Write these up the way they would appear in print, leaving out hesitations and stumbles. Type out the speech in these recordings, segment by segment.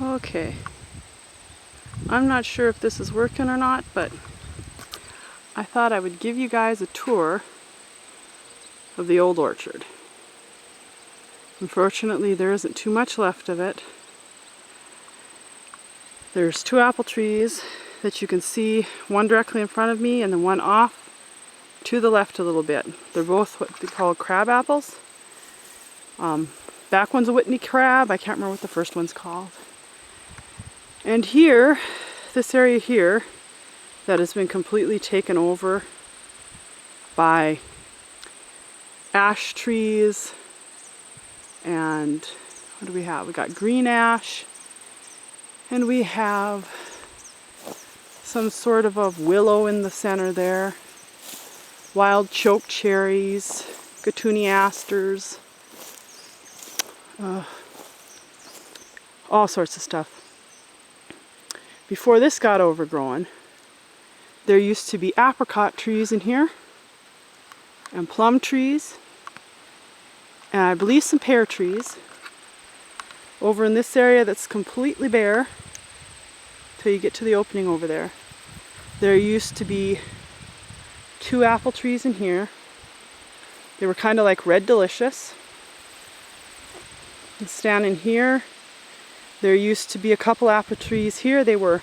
Okay, I'm not sure if this is working or not, but I thought I would give you guys a tour of the old orchard. Unfortunately, there isn't too much left of it. There's 2 apple trees that you can see, one directly in front of me and then one off to the left a little bit. They're both what they call crab apples. Back one's a Whitney crab. I can't remember what the first one's called. And here, this area here, that has been completely taken over by ash trees, and what do we have? We got green ash, and we have some sort of a willow in the center there, wild chokecherries, asters, all sorts of stuff. Before this got overgrown, there used to be apricot trees in here, and plum trees, and I believe some pear trees. Over in this area that's completely bare, till you get to the opening over there, there used to be 2 apple trees in here. They were kind of like Red Delicious. And standing here, there used to be a couple apple trees here. They were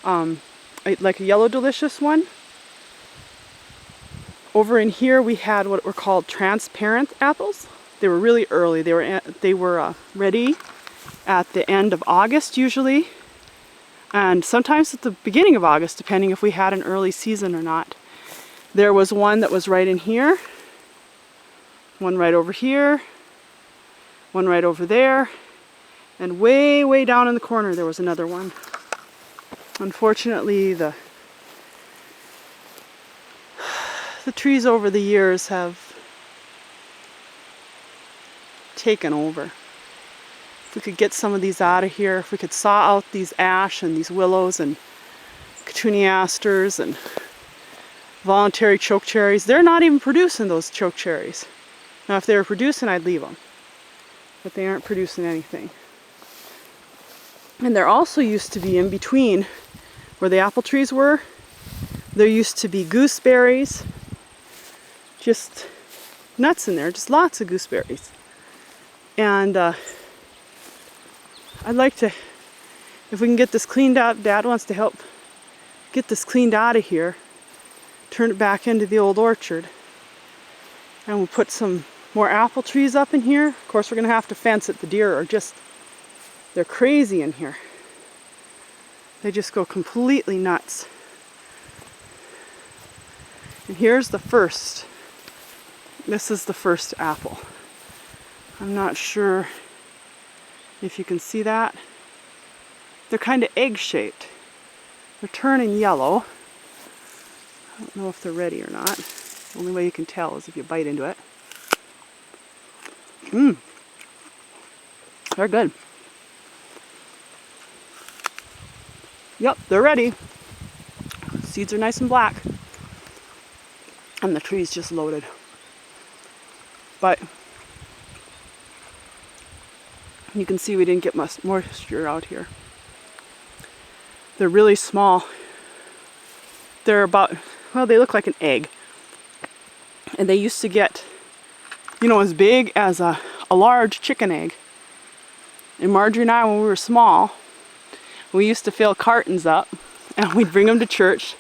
like a Yellow Delicious one. Over in here we had what were called transparent apples. They were really early. They were ready at the end of August usually, and sometimes at the beginning of August, depending if we had an early season or not. There was one that was right in here, one right over here, one right over there, and way down in the corner there was another one. Unfortunately, the trees over the years have taken over. If we could get some of these out of here, if we could saw out these ash and these willows and asters and voluntary chokecherries. They're not even producing those chokecherries. Now if they were producing, I'd leave them. But they aren't producing anything. And there also used to be in between where the apple trees were, there used to be gooseberries. Just nuts in there, just lots of gooseberries. And I'd like to, if we can get this cleaned out, Dad wants to help get this cleaned out of here, turn it back into the old orchard, and we'll put some more apple trees up in here. Of course, we're going to have to fence it. The deer are just, they're crazy in here. They just go completely nuts. And here's the first. This is the first apple. I'm not sure if you can see that. They're kind of egg-shaped. They're turning yellow. I don't know if they're ready or not. The only way you can tell is if you bite into it. They're good. Yep, they're ready. Seeds are nice and black. And the tree's just loaded. But you can see we didn't get much moisture out here. They're really small. They're about, well, they look like an egg. And they used to get, you know, as big as a large chicken egg. And Marjorie and I, when we were small, we used to fill cartons up and we'd bring them to church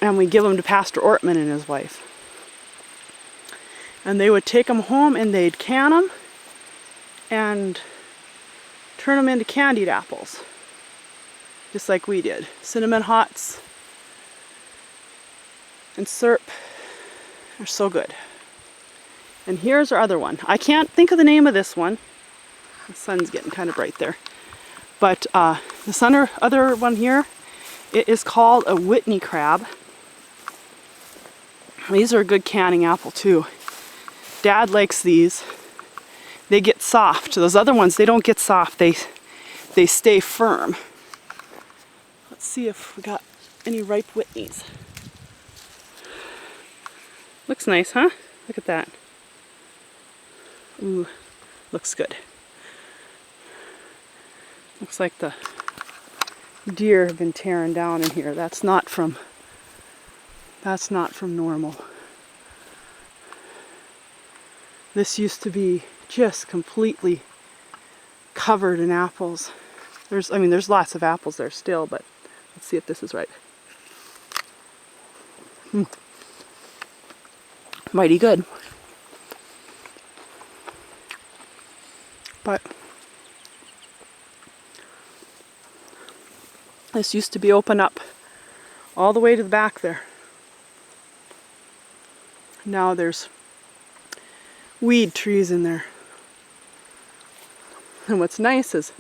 and we'd give them to Pastor Ortman and his wife. And they would take them home and they'd can them and turn them into candied apples. Just like we did. Cinnamon hots and syrup. They're so good. And here's our other one. I can't think of the name of this one. The sun's getting kind of bright there. But this other one here, it is called a Whitney crab. These are a good canning apple too. Dad likes these. They get soft. Those other ones, they don't get soft. They stay firm. Let's see if we got any ripe Whitneys. Looks nice, huh? Look at that. Ooh, looks good. Looks like the deer have been tearing down in here. That's not from normal. This used to be just completely covered in apples. There's lots of apples there still, but let's see if this is right. Mighty good. But this used to be open up all the way to the back there. Now there's weed trees in there. And what's nice is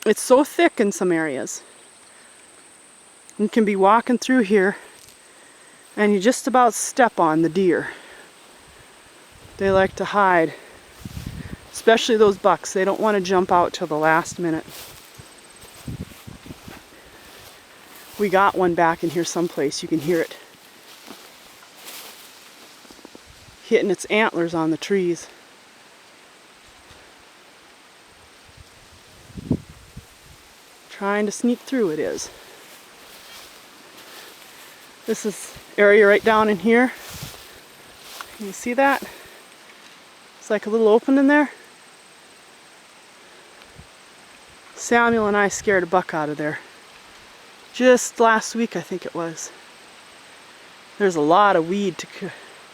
it's so thick in some areas. You can be walking through here and you just about step on the deer. They like to hide, especially those bucks. They don't want to jump out till the last minute. We got one back in here someplace. You can hear it hitting its antlers on the trees. Trying to sneak through it is. This is area right down in here. Can you see that? It's like a little opening there. Samuel and I scared a buck out of there. Just last week, I think it was. There's a lot of weed to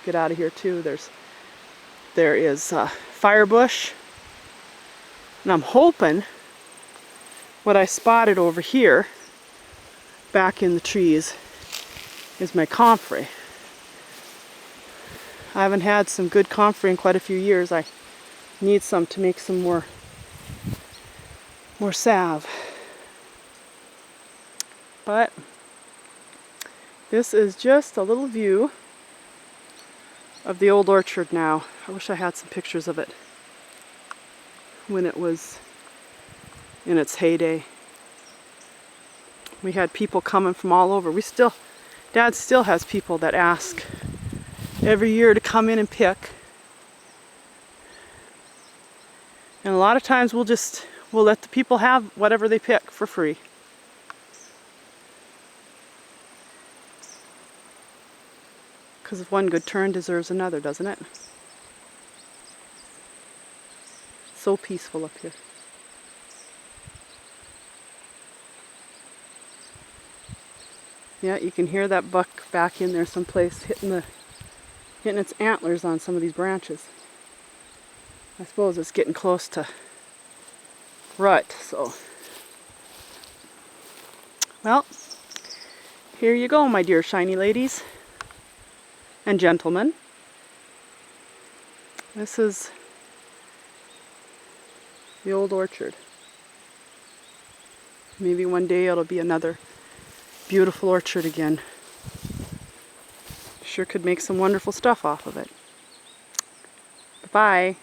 get out of here too. There is firebush. And I'm hoping what I spotted over here, back in the trees, is my comfrey. I haven't had some good comfrey in quite a few years. I need some to make some more salve. But this is just a little view of the old orchard now. I wish I had some pictures of it when it was in its heyday. We had people coming from all over. Dad still has people that ask every year to come in and pick. And a lot of times we'll let the people have whatever they pick for free. Because one good turn deserves another, doesn't it? So peaceful up here. Yeah, you can hear that buck back in there someplace hitting its antlers on some of these branches. I suppose it's getting close to rut, so. Well, here you go, my dear shiny ladies and gentlemen. This is the old orchard. Maybe one day it'll be another beautiful orchard again. Sure could make some wonderful stuff off of it. Bye-bye.